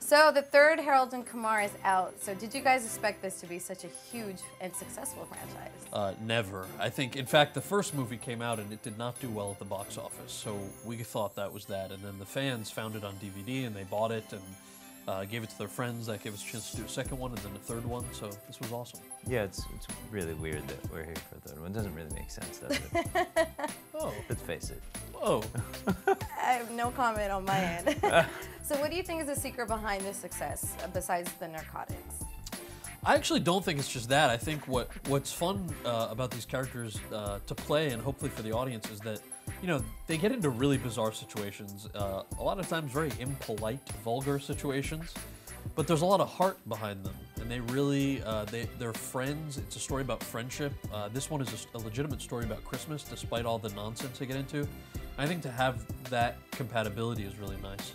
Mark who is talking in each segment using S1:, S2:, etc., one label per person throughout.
S1: So the third Harold and Kumar is out. So did you guys expect this to be such a huge and successful franchise?
S2: Never. I think, in fact, the first movie came out and it did not do well at the box office. So we thought that was that. And then the fans found it on DVD and they bought it and gave it to their friends. That gave us a chance to do a second one and then a third one. So this was awesome.
S3: Yeah, it's really weird that we're here for a third one. It doesn't really make sense, does it?
S2: Oh.
S3: Let's face it.
S2: Whoa.
S1: I have no comment on my end. So what do you think is the secret behind this success, besides the narcotics?
S2: I actually don't think it's just that. I think what's fun about these characters to play, and hopefully for the audience, is that, you know, they get into really bizarre situations, a lot of times very impolite, vulgar situations, but there's a lot of heart behind them, and they really, they're friends. It's a story about friendship. This one is a legitimate story about Christmas, despite all the nonsense they get into. I think to have that compatibility is really nice.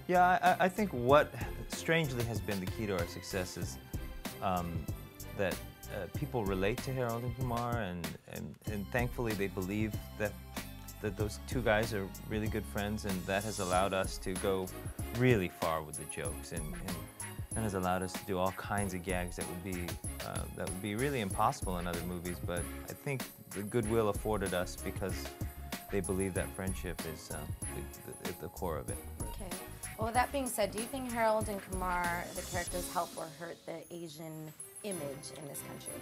S3: Yeah, I think what strangely has been the key to our success is that people relate to Harold and Kumar, and thankfully they believe that those two guys are really good friends, and that has allowed us to go really far with the jokes, and has allowed us to do all kinds of gags that would be really impossible in other movies. But I think the goodwill afforded us because they believe that friendship is the core of it.
S1: Okay. Well, with that being said, do you think Harold and Kumar, the characters, help or hurt the Asian image in this country?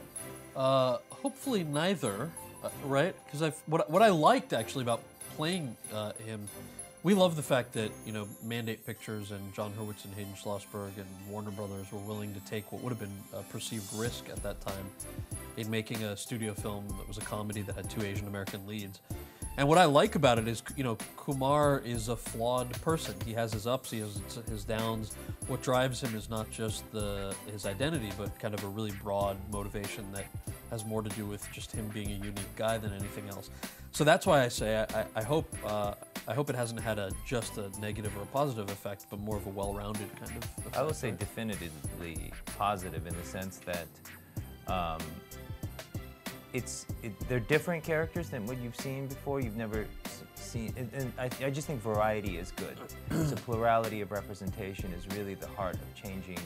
S2: Hopefully neither, right? Because what I liked actually about playing him, we love the fact that, you know, Mandate Pictures and John Hurwitz and Hayden Schlossberg and Warner Brothers were willing to take what would have been a perceived risk at that time in making a studio film that was a comedy that had two Asian American leads. And what I like about it is, you know, Kumar is a flawed person. He has his ups, he has his downs. What drives him is not just his identity, but kind of a really broad motivation that has more to do with just him being a unique guy than anything else. So that's why I say I hope it hasn't had just a negative or a positive effect, but more of a well-rounded kind of effect.
S3: I would say definitively positive in the sense that they're different characters than what you've seen before. You've never seen, and I just think variety is good. So plurality of representation is really the heart of changing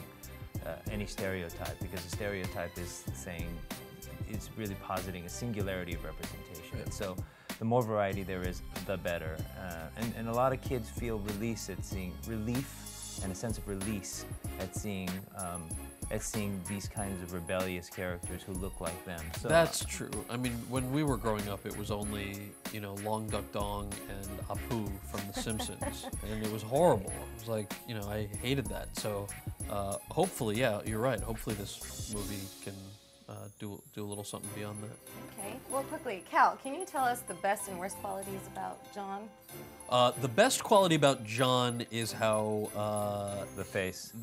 S3: any stereotype, because a stereotype is saying, it's really positing a singularity of representation.
S2: Yeah.
S3: So the more variety there is, the better. And a lot of kids feel relief and a sense of release at seeing these kinds of rebellious characters who look like them. So,
S2: that's true. I mean, when we were growing up, it was only, you know, Long Duck Dong and Apu from The Simpsons, and it was horrible. It was like, you know, I hated that. So hopefully, yeah, you're right. Hopefully this movie can do a little something beyond that.
S1: Okay. Well, quickly, Cal, can you tell us the best and worst qualities about John?
S2: The best quality about John is how...
S3: the face.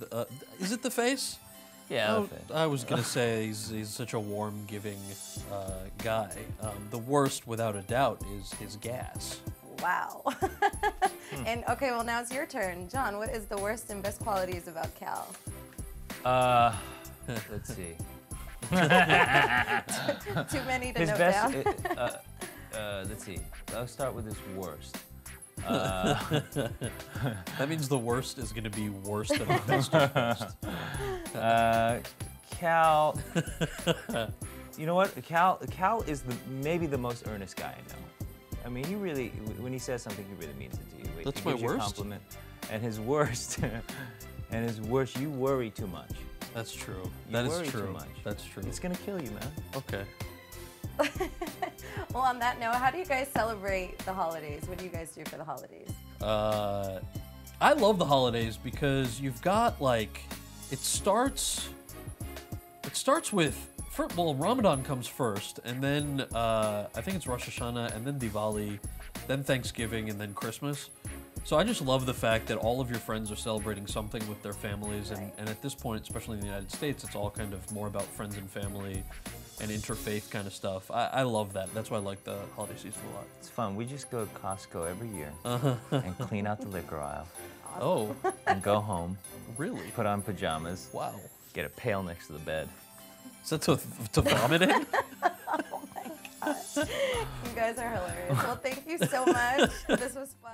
S2: Is it the face?
S3: Yeah,
S2: I was going to say he's such a warm, giving guy. The worst, without a doubt, is his gas.
S1: Wow. And okay, well, now it's your turn. John, what is the worst and best qualities about Cal?
S3: Let's see.
S1: Too many to
S3: His
S1: note
S3: best,
S1: down.
S3: let's see. I'll start with his worst.
S2: That means the worst is going to be worse than the best is worst.
S3: Cal, you know what? Cal is maybe the most earnest guy I know. I mean, he really, when he says something, he really means it to you.
S2: That's
S3: he
S2: my
S3: gives you a
S2: worst?
S3: compliment. And his worst, you worry too much.
S2: That's true.
S3: You
S2: That
S3: worry
S2: is true.
S3: too much.
S2: That's true.
S3: It's gonna kill you, man.
S2: Okay.
S1: Well, on that note, how do you guys celebrate the holidays? What do you guys do for the holidays?
S2: I love the holidays because you've got, like, it starts with, well, Ramadan comes first, and then I think it's Rosh Hashanah, and then Diwali, then Thanksgiving, and then Christmas. So I just love the fact that all of your friends are celebrating something with their families,
S1: Right.
S2: and at this point, especially in the United States, it's all kind of more about friends and family and interfaith kind of stuff. I love that. That's why I like the holiday season a lot.
S3: It's fun. We just go to Costco every year and clean out the liquor aisle
S2: Oh,
S3: and go home,
S2: really?
S3: put on pajamas,
S2: Wow.
S3: get a pail next to the bed.
S2: Is that to vomit in?
S1: Oh my gosh. You guys are hilarious. Well, thank you so much. This was fun.